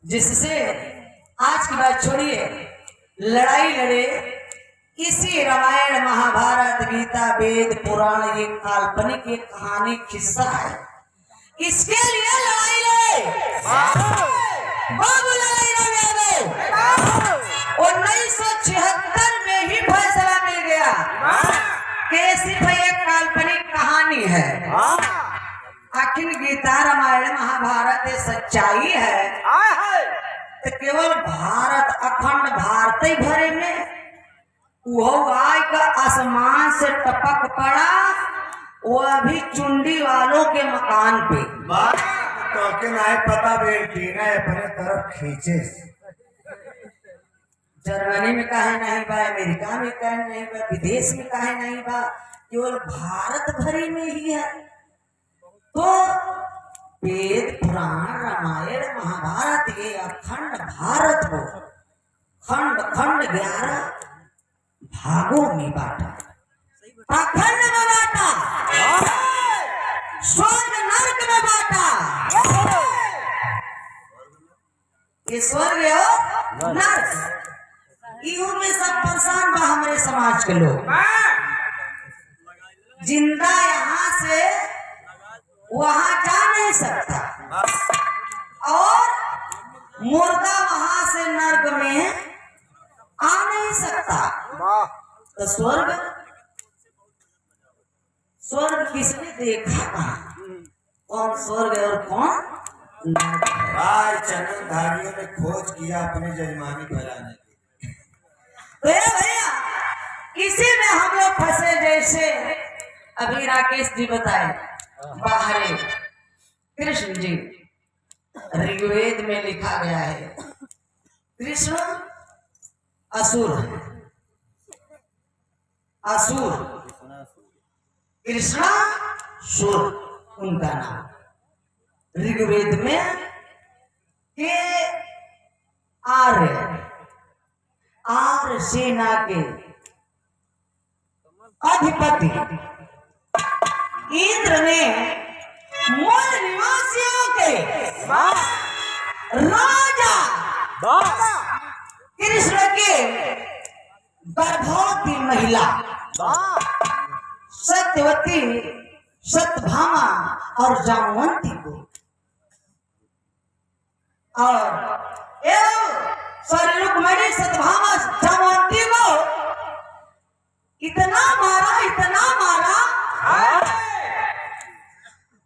जिससे आज की बात छोड़िए, लड़ाई लड़े इसी रामायण महाभारत गीता वेद पुराण ये काल्पनिक एक कहानी किस्सा है। इसके लिए लड़ाई लड़े बाबू लड़ाई लड़े 1976 में ही फैसला मिल गया कि सिर्फ एक काल्पनिक कहानी है। आखिर गीता रामायण महाभारत सच्चाई है तो केवल भारत अखंड भारत ही भरे में वो आय का आसमान से टपक पड़ा, वो अभी चुंडी वालों के मकान पे तो नहीं पता बेटी ने अपने तरफ खींचे। जर्मनी में काहे नहीं बा, अमेरिका में काहे नहीं बा, विदेश में काहे नहीं बा, केवल भारत भरी में ही है। तो वेद पुराण रामायण महाभारत ये अखंड भारत को खंड खंड 11 भागों में बांटा, अखंड में बांटा, स्वर्ग नरक में बांटा। ये स्वर्ग हो नरक, इहू में सब परेशान बा हमारे समाज के लोग। जिंदा यहाँ से वहां जा नहीं सकता और मुर्दा वहां से नर्क में आ नहीं सकता। तो स्वर्ग स्वर्ग किसने देखा था? कौन स्वर्ग और कौन नर्क है? भाई चंदनधारियों ने खोज किया अपने जजमानी फैलाने की। तो भैया इसी में हम लोग फंसे, जैसे अभी राकेश जी बताए बाहरे कृष्ण जी ऋग्वेद में लिखा गया है कृष्ण असुर, असुर कृष्णा सुर उनका नाम ऋग्वेद में के आर्य सेना के अधिपति इंद्र ने मूल निवासियों के राजा कृष्ण के गर्भवती महिला सत्यवती सत्यभामा और जामवंती को और रुक्मिणी सत्यभामा जामवंती को इतना मारा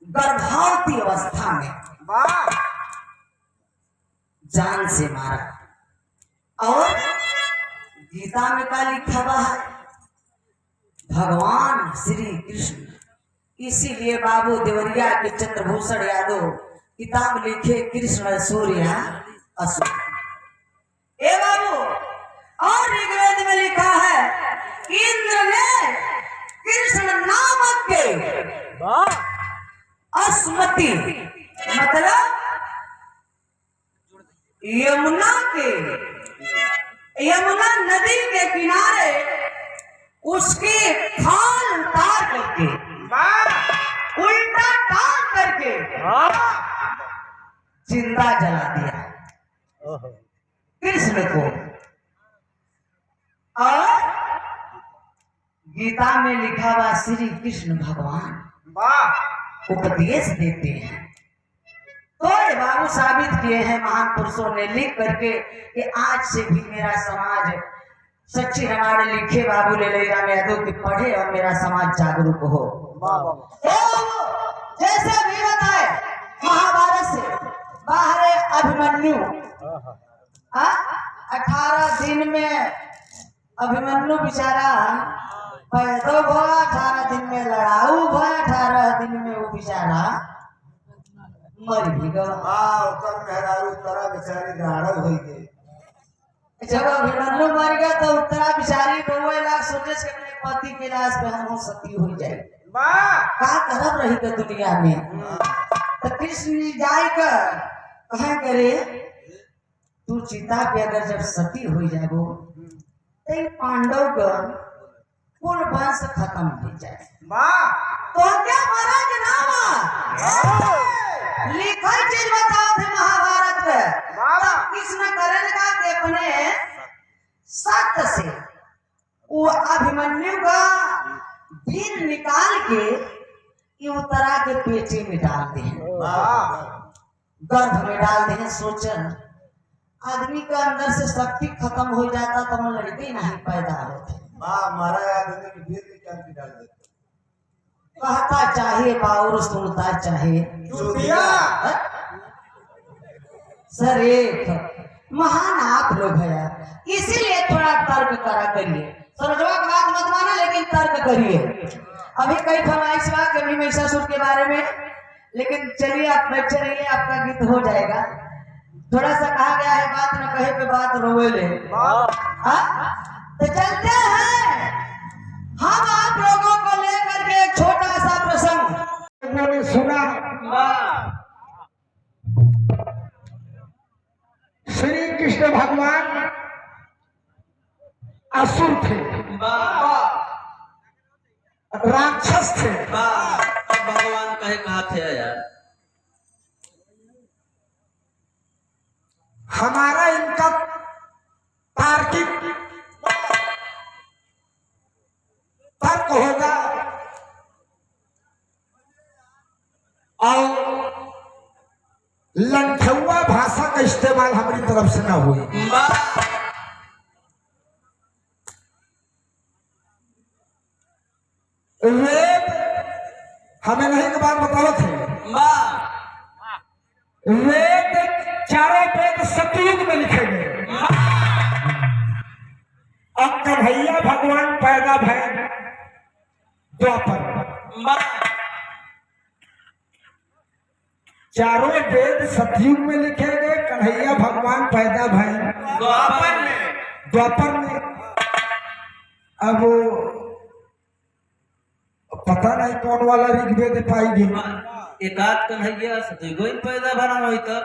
गर्भवती अवस्था में जान से मारा। और गीता में क्या लिखा हुआ है? भगवान श्री कृष्ण, इसीलिए बाबू देवरिया के चंद्रभूषण यादव किताब लिखे कृष्ण सूर्य असुर। ए बाबू, और ऋग्वेद में लिखा है इंद्र ने कृष्ण नामक के अस्मति मतलब यमुना नदी के किनारे उसके खाल उतार करके उल्टा टांग करके जिंदा जला दिया कृष्ण को। और गीता में लिखा हुआ श्री कृष्ण भगवान उपदेश देते हैं। तो ये बाबू साबित किए हैं महान पुरुषों ने लिख करके कि आज से भी मेरा समाज सच्ची रामायण लिखे बाबू ललिराम यादव के पढ़े और मेरा समाज जागरूक हो। जैसे भी बताए महाभारत से बाहर अभिमन्यु 18 दिन में अभिमन्यु बेचारा पैदा हुआ, 18 दिन में लड़ाऊ हुआ, 18 दिन में वो बेचारा मर भी गया। उत्तरा बेचारी गाढ़व हो गई। जब अभिमन्यु मर गया तो उत्तरा बेचारी रोवे लाग, सोचे कि अपने पति के लाश पे हम सती हो जाए, का करब रही के दुनिया में। तो कृष्ण जी जाए कर कहे करे तू चिता पे अगर जब सती हो जाएगो तो पांडव का कुल वंश खत्म हो जाए। तो क्या महाराज नाम लिखा चीज बताओ थे महाभारत में, कृष्ण करेगा कि अपने सत्य से वो अभिमन्यु का वीर निकाल के ये उतरा के पेटे में डाल दे, गर्भ में डाल दे। सोचन आदमी का अंदर से शक्ति खत्म हो जाता तो हम लड़के नहीं पैदा होते। मारा आदमी की वीर निकाल के डाल देते। कहता चाहे बाउर सुनता चाहे चुतिया। सर एक महान आप लोग है यार, इसीलिए थोड़ा तर्क करा करिए। समझवा की बात मत माना लेकिन तर्क करिए। अभी कई फरमाइश बा कभी महिषासुर के बारे में, लेकिन चलिए आप बैठे रहिए, आपका गीत हो जाएगा। थोड़ा सा कहा गया है बात न कहे पे बात रोए ले। तो चलते हैं हम आप लोगों को लेकर के एक छोटा सा प्रसंग। उन्होंने सुना श्री कृष्ण भगवान असुर थे, राक्षस थे। अब भगवान कहे कहा थे यार। हमारा इनका तार्किक तर्क होगा और लंठुआ भाषा का इस्तेमाल हमारी तरफ से ना हुई। वेद हमें नहीं के बात बताओ थे। वेद चारों वेद सतयुग में लिखे गए। अब कन्हैया भगवान पैदा भय द्वापर। चारों वेद सतयुग में लिखे गए, कन्हैया भगवान पैदा भय द्वापर में। अब पता नहीं कौन वाला ऋग्वेद पाएगी। एकाध कन्हैया सतयुग में पैदा भरा हुई तब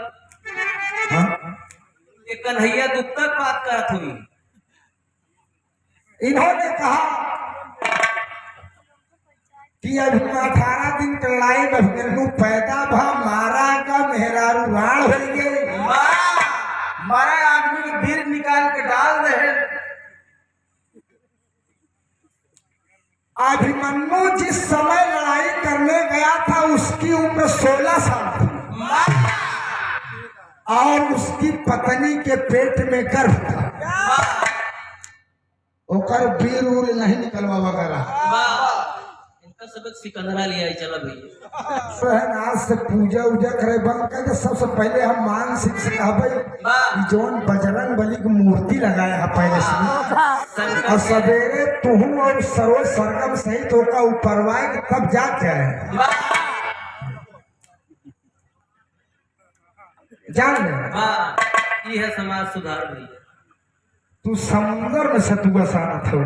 एक कन्हैया दुख तक बात करत हुई। इन्होंने कहा कि अभी 18 दिन के लड़ाई में पैदा भा मारा का मेहरारू राण हो गई। मारा आदमी की वीर निकाल के डाल दे। अभिमन्यु जिस समय लड़ाई करने गया था उसकी उम्र 16 साल थी और उसकी पत्नी के पेट में गर्भ था। ओकर वीर उर नहीं निकलवा वगैरह। इनका सबक सिकंदरा लिया चला भैया। सहनाज से पूजा उजा करे बंद कर। सबसे पहले हम मानसिक से कहबे जोन बजरंग बली की मूर्ति लगाया है पहले से, और सवेरे तुहू और सरोज सरगम सहित होगा ऊपरवाए तब जाके आए जान ले। ये है समाज सुधार भैया। तू समुद्र में से तू बसाना था,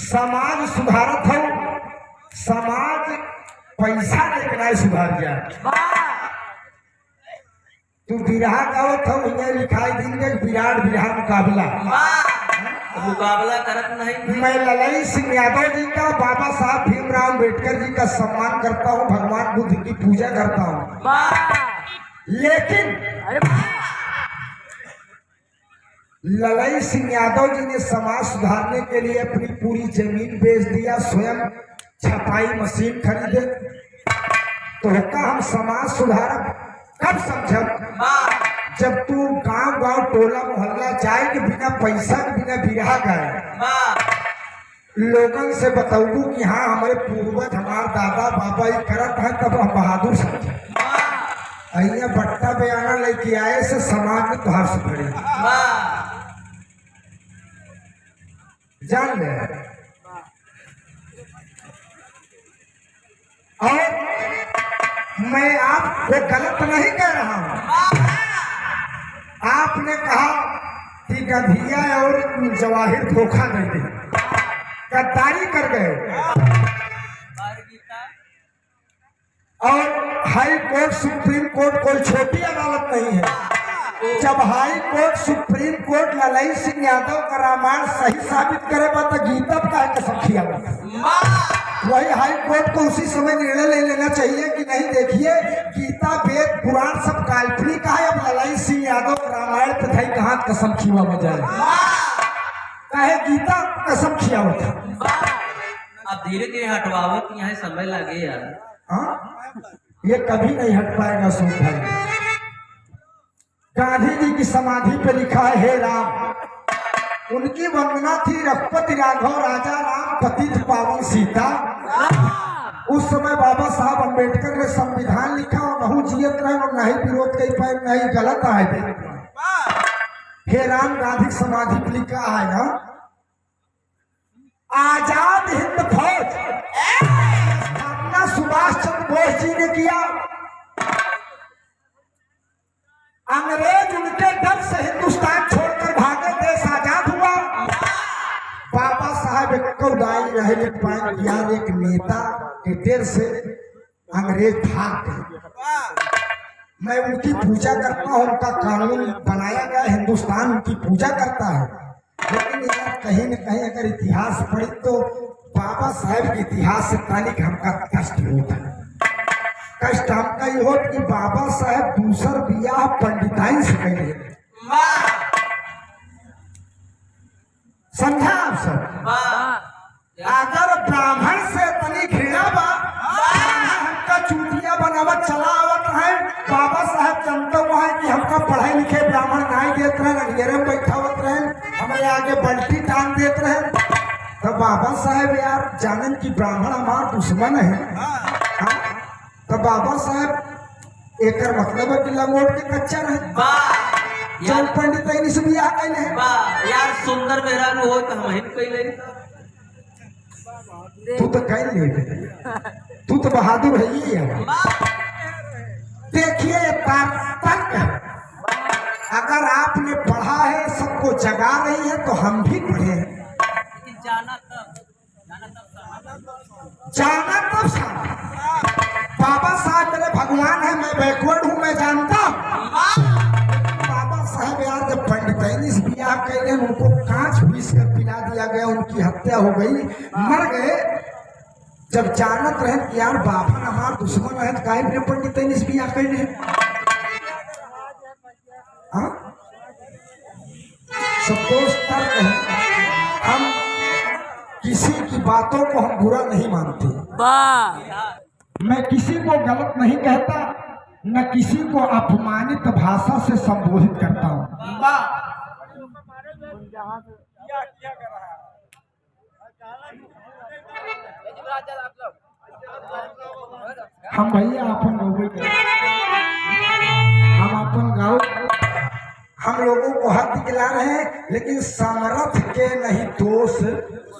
समाज सुधारत हो। समाज पैसा लेकर नहीं सुधार जाए। तू बिरहा गावत हो, इन्हें लिखाई देंगे विराट बिरहा मुकाबला। मुकाबला करत नहीं। मैं ललई सिंह यादव जी का, बाबा साहब भीमराव अम्बेडकर जी का सम्मान करता हूँ, भगवान बुद्ध की पूजा करता हूँ, लेकिन ललई सिंह यादव जी ने समाज सुधारने के लिए अपनी पूरी जमीन बेच दिया, स्वयं छपाई मशीन खरीदे। तो का हम समाज सुधारक कब समझब जब तू गांव गांव टोला मोहल्ला जाए के बिना पैसा के बिना बिरहा गए लोगन से बताऊँ कि हाँ हमारे पूर्वज हमारे दादा बाबा ये करत है, तब हम बहादुर समझे। अहिया बट्टा बयाना लेके आए से समाज में तुहार सुधरे जान ले। और मैं आपको गलत नहीं कह रहा हूं। आपने कहा कि गधिया और जवाहिर धोखा नहीं दे, गद्दारी कर गए। और हाई कोर्ट सुप्रीम कोर्ट कोई छोटी अदालत नहीं है। जब हाई कोर्ट सुप्रीम कोर्ट ललई सिंह यादव का रामायण सही साबित करे बा तो गीता का कसम खिया वही हाई कोर्ट को उसी समय निर्णय ले लेना चाहिए कि नहीं देखिए गीता वेद पुराण सब काल्पनिक है। अब ललई सिंह यादव का रामायण पे भाई कहाँ कसम खिया बजाय कहे गीता कसम खिया होता। अब धीरे धीरे हटवावत यहाँ समय लगे यार। हाँ ये कभी नहीं हट पाएगा सुन भाई। गांधी जी की समाधि पे लिखा है हे राम, उनकी वंदना थी रघुपति राघव राजा राम पतित पावन सीता। उस समय बाबा साहब अम्बेडकर ने संविधान लिखा और नहु जियत रहे और नहीं विरोध कई पाए नहीं गलत है। हे राम गांधी समाधि पे लिखा है ना, आजाद हिंद फौज स्थापना सुभाष चंद्र बोस जी ने किया। अंग्रेज उनके डर से हिंदुस्तान छोड़कर भागे, देश आजाद हुआ। बाबा साहब एक उदाई रहे यार एक नेता के डर से अंग्रेज भाग गए। मैं उनकी पूजा करता हूँ, उनका कानून बनाया गया, हिंदुस्तान उनकी पूजा करता है। लेकिन यार कहीं न कहीं अगर इतिहास पढ़ी तो बाबा साहब के इतिहास से तालिक हमका कष्ट होता है। कष्ट हमका ये हो कि बाबा साहब दूसर बियाह पंडिताई से करेंगे। समझा आप सब? अगर ब्राह्मण से तनी घृणा बा, हमका चूतिया बनावत चला आवत है। बाबा साहब जानते हुआ है कि हमका पढ़े लिखे ब्राह्मण नहीं देते रहे, अंधेरे में बैठावत रहे, हमारे आगे बल्टी टांग देते रहे। तो बाबा साहब यार जानन की ब्राह्मण हमारा दुश्मन है। तो बाबा साहब एक मतलब है कि लंगोट के कच्चा रहे। चल पंडित से बियाह कैले यार सुंदर मेहरारू हो तो हम कैले। तू तो कह ले, तू तो बहादुर है ही है। देखिए तर्क अगर आपने पढ़ा है, सबको जगा रही है, तो हम भी पढ़े हैं। जाना तब बाबा साहब मेरे भगवान है, मैं बैकवर्ड हूँ, मैं जानता हूँ। बाबा साहब यार जब पंडिताई से बियाह कैले, उनको कांच पीस कर पिला दिया गया, उनकी हत्या हो गई, मर गए। जब जानत रहे कि यार बाबा हमार दुश्मन है, काहे बिना पंडिताई से बियाह कैले। सब दोस्त तर्क है। हम किसी की बातों को हम बुरा नहीं मानते। मैं किसी को गलत नहीं कहता, न किसी को अपमानित भाषा से संबोधित करता हूँ। हम भैया अपन गाँव हम लोगों को हक दिला रहे हैं, लेकिन समर्थ के नहीं दोष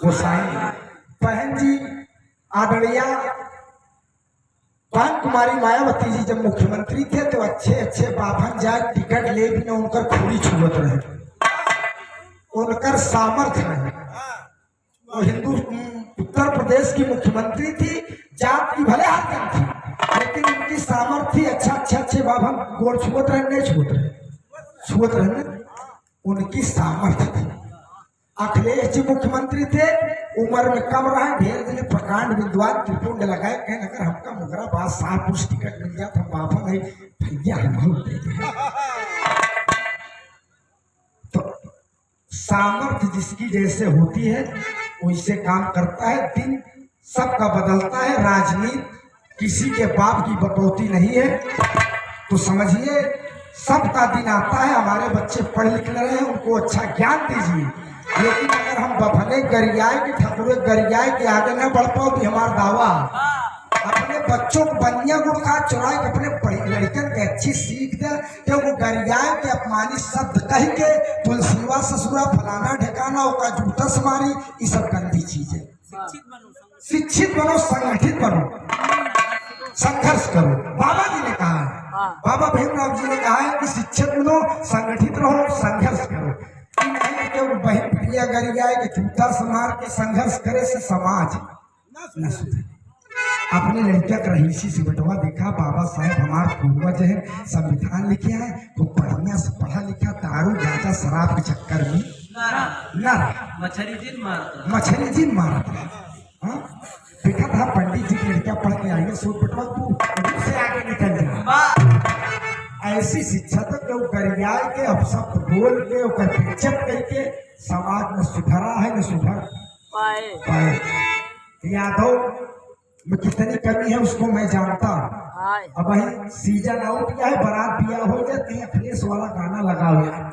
गोसाई। बहन जी आदरणीय बहन कुमारी मायावती जी जब मुख्यमंत्री थे तो अच्छे अच्छे बाभन जाए टिकट ले भी न उनकर खूरी छुअत रहे, उनकर सामर्थ्य रहे। वो हिंदू उत्तर प्रदेश की मुख्यमंत्री थी, जात की भले हाथ थी, लेकिन उनकी सामर्थ्य अच्छा अच्छे बाभन गोड़ छुअत रहे, नहीं छुअत रहे, उनकी सामर्थ्य थी। अखिलेश जी मुख्यमंत्री थे, उम्र में कम रहे, ढेर दिन प्रकांड विद्वान त्रिपुंड लगाए, कहें अगर हमका मुगरा बात साफ उस टिकट मिल जाता बाबा नहीं भैया हम तो सामर्थ्य जिसकी जैसे होती है वैसे काम करता है। दिन सबका बदलता है, राजनीति किसी के बाप की बटौती नहीं है। तो समझिए सबका दिन आता है। हमारे बच्चे पढ़ लिख रहे हैं, उनको अच्छा ज्ञान दीजिए, लेकिन अगर हम बभने गरियाए के ठकुरे गरियाए के आगे न बढ़ पाओ तो हमारा दावा। अपने बच्चों को बनिया गुड़ खा चुराए के अपने लड़कन के अच्छी सीख दे कि वो गरियाए के अपमानित शब्द कह के तुलसीवा ससुरा फलाना ठिकाना का जूता समारी, ये सब गंदी चीज है। शिक्षित बनो, संगठित बनो, संघर्ष करो। बाबा जी ने कहा है, बाबा भीमराव जी ने कहा है कि शिक्षित बनो, संगठित रहो, संघर्ष करो। बहन प्रिया गरिया के जूता समार के संघर्ष करे से समाज न सुधरे। अपने लड़किया का रहीसी से बटवा देखा, बाबा साहेब हमारे पूर्वज है, संविधान लिखे हैं, तो बढ़िया से पढ़ा लिखा, दारू गांजा शराब के चक्कर में न रहा, मछली दिन मारता मछली जिन मारा था। हाँ? देखा था पंडित जी की लड़कियां पढ़ के आई है, सोच बटवा तू से आगे निकल जा। ऐसी शिक्षा तो क्यों गरियाई के अपशब्द बोल के ओकर बेइज्जत करके समाज में सुधरा है न सुधर पाए। यादव में कितनी कमी है उसको मैं जानता हूँ। अब वही सीजन आउट किया है, बारात बिया हो जाती है, फ्रेश वाला गाना लगाओ यार,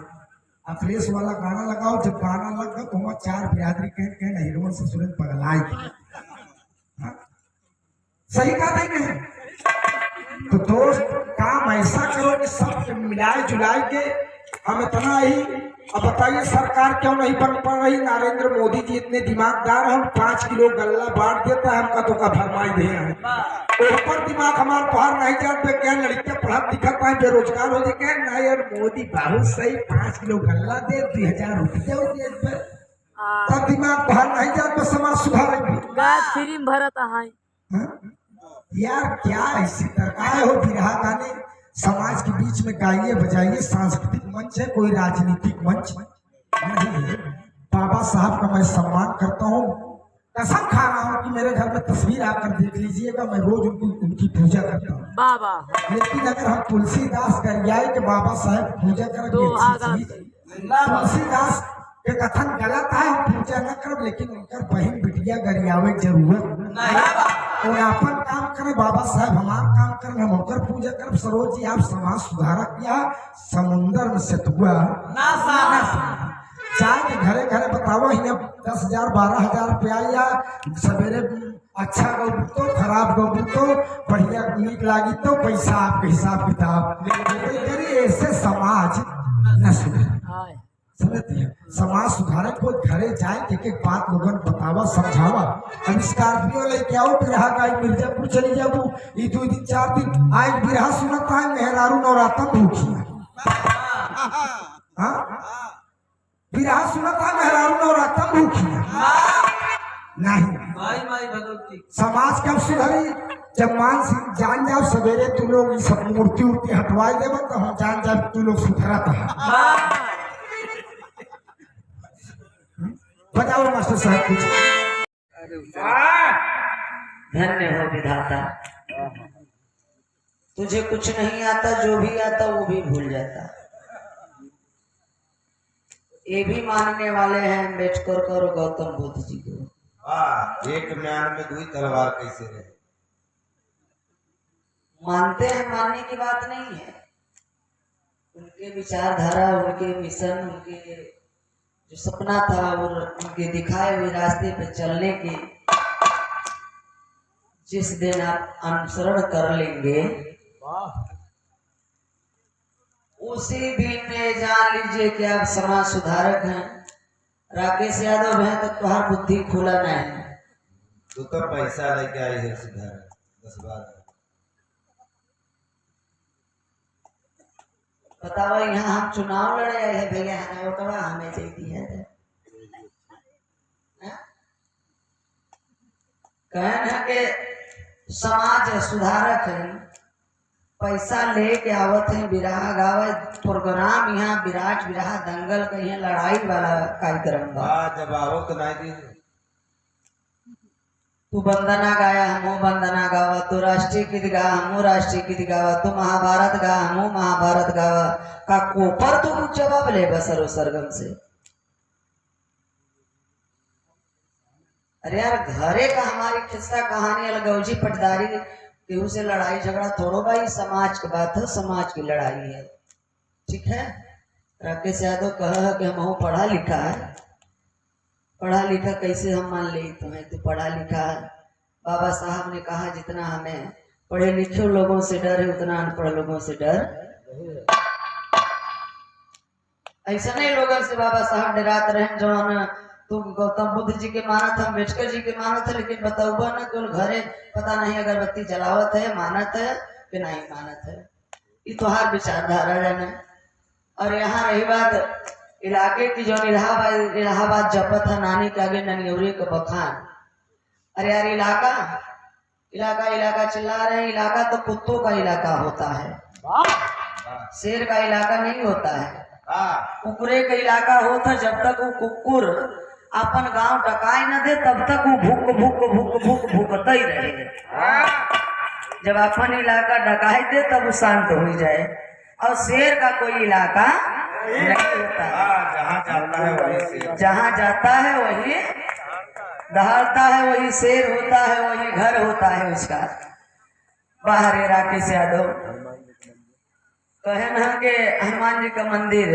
फ्रेश वाला गाना लगाओ। जब गाना लग गया तो वहाँ चार बिरादरी कह हीरोइन से सुरत पगलाई। सही कहा नहीं? तो दोस्त काम ऐसा करो कि सब मिलाए जुलाए के हम इतना ही। अब बताइए सरकार क्यों नहीं बन पा रही? नरेंद्र मोदी जी इतने दिमागदार हैं, 5 किलो गल्ला बांट देता है, हमका तो का फरमाई दे हैं। ऊपर दिमाग हमारे बाहर नहीं जाते, क्या लड़कियां पढ़ा लिखा पाए बेरोजगार हो जाए नहीं, और मोदी बहुत सही 5 किलो गल्ला दे 2000 रुपये हो जाए, तब दिमाग बाहर नहीं जाते तो समाज सुधारेंगे। फ्री में भरत है यार क्या ऐसी तरकाय हो? बिरहा गाने समाज के बीच में गाइए बजाइए, सांस्कृतिक मंच है, कोई राजनीतिक मंच नहीं है। बाबा साहब का मैं सम्मान करता हूँ, कसम खा रहा हूँ कि मेरे घर में तस्वीर आकर देख लीजिएगा, मैं रोज उनकी पूजा करता हूँ बाबा। लेकिन अगर हम तुलसीदास गरियाई के बाबा साहब पूजा करेंगे, तुलसीदास के कथन गलत है, हम पूजा न कर, लेकिन उनकर बहन बिटिया गरियावे जरूरत और अपन काम करे। बाबा साहब हमारा काम कर, हम उनकर पूजा कर। सरोज जी आप समाज सुधारक या समुंदर में सेतुआ जाके घरे घरे बताओ, यहाँ 10,000 12,000 रुपया या सवेरे अच्छा गौ तो खराब गौ तो बढ़िया नीक लागी तो पैसा आपके हिसाब किताब करिए, ऐसे समाज न सुधरे। समाज सुधारक को घरे जाए, एक एक बात लोगन बतावा समझावा। अब स्कॉर्पियो लेके आओ, बिरहा गाय मिर्जापुर चली जाओ, ये 2 दिन 4 दिन आज बिरहा सुनता है, मेहरारू नवरातन भूखिया। बिरहा सुनता है, मेहरारू नवरातन भूखिया नहीं। माई भगवती समाज कब सुधरी? जब मान सिंह जान जाओ सवेरे तू लोग सब मूर्ति उर्ति हटवाई देव, तो हम जान जाओ तू लोग सुधरा था। बताओ मास्टर साहब कुछ। धन्य हो विधाता, तुझे कुछ नहीं आता, जो भी आता वो भी भूल जाता। ये भी मानने वाले हैं अम्बेडकर और गौतम बुद्ध जी को। एक म्यान में 2 तलवार कैसे रहे? मानते हैं, मानने की बात नहीं है। उनके विचारधारा, उनके मिशन, उनके जो सपना था और उनके दिखाए हुए रास्ते पे चलने की जिस दिन आप अनुसरण कर लेंगे, उसी दिन में जान लीजिए कि आप समाज सुधारक हैं। राकेश यादव है तो तुम्हारा बुद्धि खुला नहीं है। तू तो पैसा लेके आई है सुधार 10 बार। बताओ यहाँ हम चुनाव लड़े आए हैं भैया, हमें वोटवा हमें चाहिए है। कहना कि समाज सुधारक है, पैसा लेके आवत है, बिरहा गावत प्रोग्राम यहाँ विराट बिरहा दंगल का यहाँ लड़ाई वाला कार्यक्रम बा। जब आओ तो नहीं दी तू वंदना गाया, हमू वंदना गावा, तू राष्ट्रीय गीत गा, हमू राष्ट्रीय गीत गावा, तू महाभारत गा, हमू महाभारत गावा। का कोपर तू कुछ जवाब ले बसरो सरगम से। अरे यार घरे का हमारी किस्सा कहानी अलगौजी पटदारी केहू से लड़ाई झगड़ा थोड़ो भाई, समाज की बात है, समाज की लड़ाई है, ठीक है। राकेश यादव कहा कि हम पढ़ा लिखा है, पढ़ा लिखा कैसे हम मान ले तुम्हें, तू पढ़ा लिखा है। बाबा साहब ने कहा जितना हमें पढ़े लिखे लोगों से डर है उतना अनपढ़ लोगों से डर। ऐसा नहीं लोगों से बाबा साहब डराते रहे जो तुम गौतम बुद्ध जी के मानत है, अम्बेडकर जी के मानत है, लेकिन बताओ ना तो घरे पता नहीं अगरबत्ती जलावत है, मानत है कि नहीं मानत है। ये तो हर विचारधारा जाने। और यहाँ रही बात इलाके की, जो इलाहाबाद जपत है नानी के आगे ननियौरी के बखान। अरे यार इलाका इलाका इलाका चिल्ला रहे हैं। इलाका तो कुत्तों का इलाका होता है, शेर का इलाका नहीं होता है। कुकुरे का इलाका होता, जब तक वो कुकुर अपन गांव टकाई न दे तब तक वो भूक भूक भूक भूक भूकता ही रहे। जब अपन इलाका डकाई दे तब वो शांत हो जाए। और शेर का कोई इलाका नहीं होता है, जहाँ जाता है वही दहाड़ता है, वही शेर होता है, वही घर होता है उसका। बाहर राकेश यादव कहे ना कि हनुमान जी का मंदिर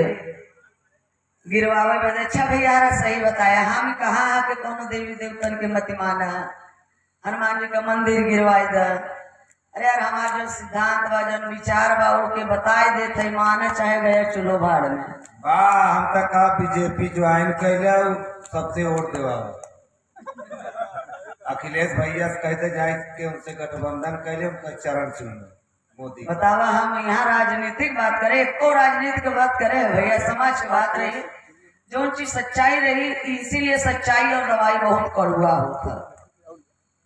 गिरवावे बदे। अच्छा भैया सही बताया, हम कहा है कि दोनों देवी देवतन के मत माना, हनुमान जी का मंदिर गिरवाए द। अरे यार हमारा जो सिद्धांत बा जो विचार बा के बताए देते माने चाहे गए चुलो भाड़ में। हम तक का बीजेपी ज्वाइन कैले सबसे वोट देवा। अखिलेश भैया कहते जाए कि उनसे गठबंधन कैले उनका चरण चुनो मोदी। बतावा हम यहाँ राजनीतिक बात करें, एको राजनीति की बात करें भैया, समाज की बात रही, जो चीज सच्चाई रही। इसीलिए सच्चाई और दवाई बहुत कड़वा होता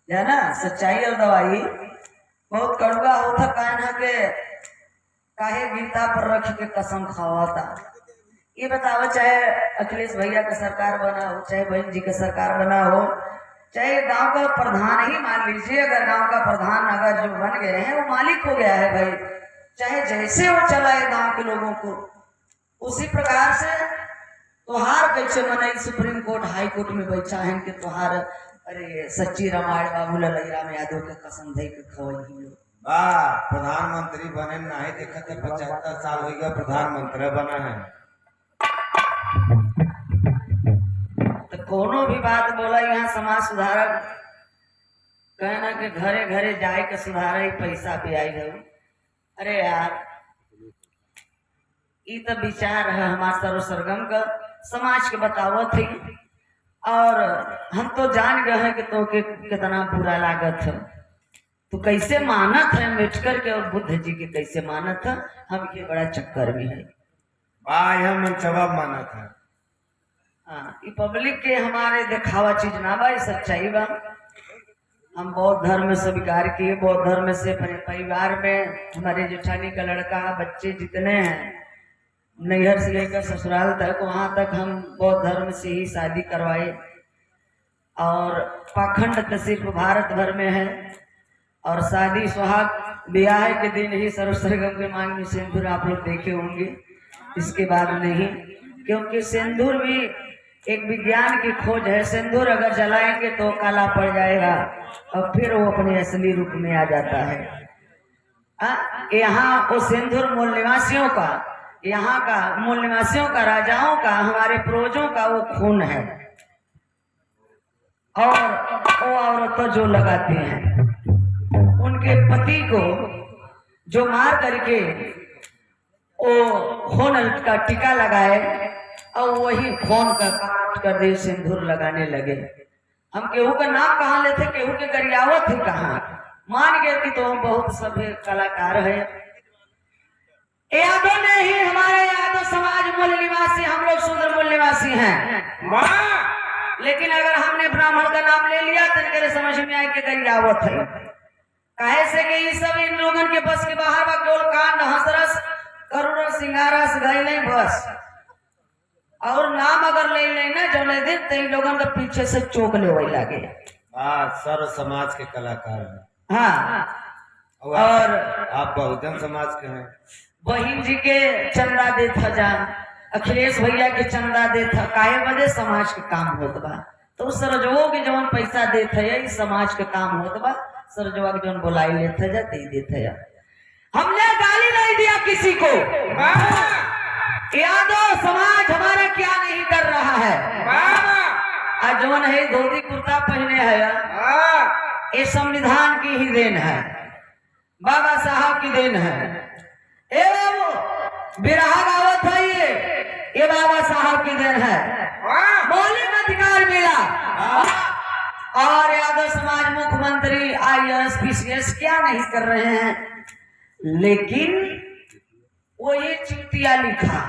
है ना, सच्चाई और दवाई बहुत कड़वा होता। कहना के काहे गीता पर रख के कसम खावाता। ये बताओ, चाहे अखिलेश भैया का सरकार बना हो, चाहे बहन जी का सरकार बना हो, चाहे गांव का प्रधान ही मान लीजिए, अगर गांव का प्रधान अगर जो बन गए हैं वो मालिक हो गया है भाई, चाहे जैसे वो चलाए गांव के लोगों को उसी प्रकार से। त्योहार कैसे मनाई, सुप्रीम कोर्ट हाई कोर्ट में बैठा है कि त्योहार, अरे सच्ची रामायण बाबू राम यादव के कसम दे के खवई। प्रधानमंत्री बने नहीं देखा थे, 75 साल हो गया प्रधानमंत्री बना है। तो कोनो भी बात बोला यहाँ समाज सुधारक कहना कि घरे घरे जाए के सुधारे पैसा पे आई जाऊ। अरे यार ये तो विचार है हमारे सर्वसरगम का, समाज के बतावत थी। और हम तो जान गए हैं कि तो के कितना बुरा लागत है, तो कैसे मानत है अम्बेडकर के और बुद्ध जी के कैसे मानत है, हम ये बड़ा चक्कर में है। हम जवाब माना था। ये पब्लिक के हमारे दिखावा चीज ना भाई, सच्चाई बा। हम बौद्ध धर्म स्वीकार किए, बौद्ध धर्म से परिवार में हमारे जेठानी का लड़का बच्चे जितने हैं नैहर से लेकर ससुराल तक, वहां तक हम बौद्ध धर्म से ही शादी करवाए। और पाखंड तो सिर्फ भारत भर में है। और शादी सुहाग ब्याह के दिन ही सर्वसरगम के मांग में सिंदूर आप लोग देखे होंगे, इसके बाद नहीं, क्योंकि सिंदूर भी एक विज्ञान की खोज है। सिंदूर अगर जलाएंगे तो काला पड़ जाएगा और फिर वो अपने असली रूप में आ जाता है। यहाँ वो सिंदूर मूल निवासियों का, यहाँ का मूल निवासियों का, राजाओं का, हमारे पूर्वजों का वो खून है। और वो औरतें जो लगाती हैं उनके पति को जो मार करके वो खून का टीका लगाए और वही खून का काट कर दे सिंदूर लगाने लगे। हम केहू का नाम कहाँ लेते, केहू के गरियावत ही कहाँ मान गए कि तो हम बहुत सभ्य कलाकार है। यादव ने ही हमारे यादव समाज मूल निवासी, हम लोग शूद्र मूल निवासी हैं। लेकिन अगर हमने ब्राह्मण का नाम ले लिया तो इनके समझ में आए कि गरियावत है। काहे से कि ये सब इन लोगों के बस के बाहर बा, केवल कांड हंसरस करुण सिंगारस गए नहीं बस। और नाम अगर ले लेना जो ले दिन तो इन लोगों के पीछे से चौक ले वही लगे। सर्व समाज के कलाकार हैं। हाँ, और आप बहुजन समाज के हैं। बहन जी के चंदा दे था, जा अखिलेश भैया के चंदा दे था, काहे बदे समाज के काम होत बा। तो सरजो के जवन पैसा दे थे समाज के काम होत बा, सरजवा के जवन बुलाई लेते जा दे देते जा। हमने गाली नहीं दिया किसी को। यादव समाज हमारा क्या नहीं कर रहा है। आज जवन है धोती कुर्ता पहने है, ये संविधान की ही देन है, बाबा साहब की देन है। ए बाबू बिरहा गावत है, ये बाबा साहब की देन है, मौलिक अधिकार मिला। और यादव समाज मुख्यमंत्री IAS PCS क्या नहीं कर रहे हैं, लेकिन वो ये चुतिया लिखा।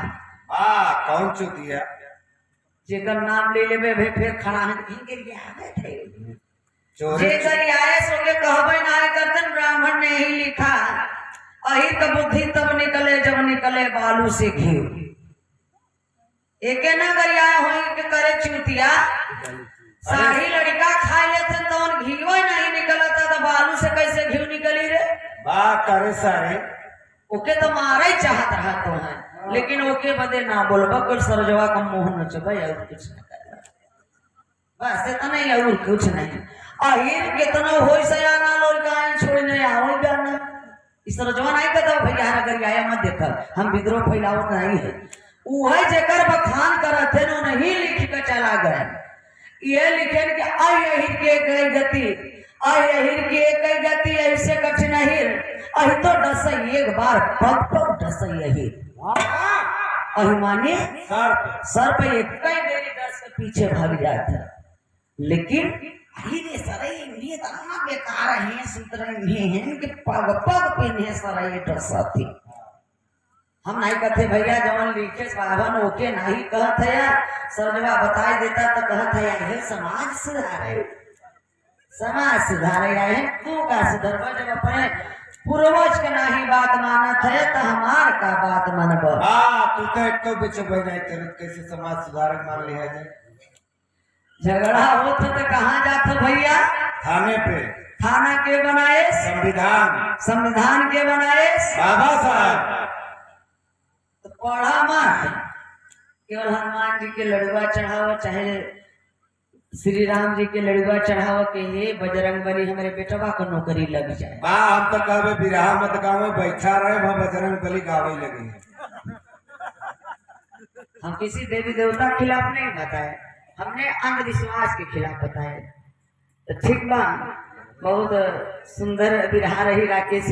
कौन चुतिया? जेकर नाम ले लेवे फिर खड़ा है। चोरी जे गरियाए सोके कहबे नाय करतन ब्राह्मण ने ही लिखा अही तो बुद्धि तब निकले जब निकले बालू से घी एके ना गरियाए होई के करे चूतिया साही लड़का खाए लेते तो घी नहीं निकलता तो बालू से कैसे घी निकली रे बात करे सारे ओके तो मारा ही चाहत रहा तो है लेकिन ओके बदे ना बोलबा कुल सरजवा का मुंह न चबा और कुछ न करबा बस इतना ही और कुछ नहीं अहिर कितना होई सयाना लोग गाय छोड़ने आओ गाना इस सरजवा नहीं कहता भैया अगर आया मत देख हम विद्रोह फैलावत नहीं है वह जेकर बखान करत थे नहीं लिख के चला गए ये लिखे कि अहिर के कई गति अहिर के कई गति ऐसे कठिन अहिर अहि तो डस एक बार पग पग डस अहिर अहि माने सर पे एक कई देरी दस के पीछे भाग जाता लेकिन अहिर सरे ये तना बेकार है सूत्र हैं कि पग पग पे ने सरे डसा थी हम नहीं कहते भैया जवन लिखे बावन ओके नहीं कहते या सरजवा बताई देता तो कहते है समाज सुधारे आए तू का सुधरवा जब अपने पूर्वज के नहीं बात मानत है तो हमार का बात मानब तू तो एक तो बिच नहीं करत कैसे समाज सुधारक मान लिया जाए झगड़ा होता तो कहाँ जाते भैया थाने पे थाना के बनाए संविधान के बनाए बाबा साहब तो पढ़ा मत केवल हनुमान जी के लड़ुआ चढ़ावा चाहे श्री राम जी के लड़ुआ चढ़ावा के हे बजरंग बली हमारे बेटवा को नौकरी लग जाए हम तो कहबे बिरहा मत गावे बैठा रहे वहां बजरंग बली गावे लगे हम किसी देवी देवता के खिलाफ नहीं बताए हमने अंधविश्वास के खिलाफ बताए तो ठीक बा बहुत सुंदर बिरहा रही राकेश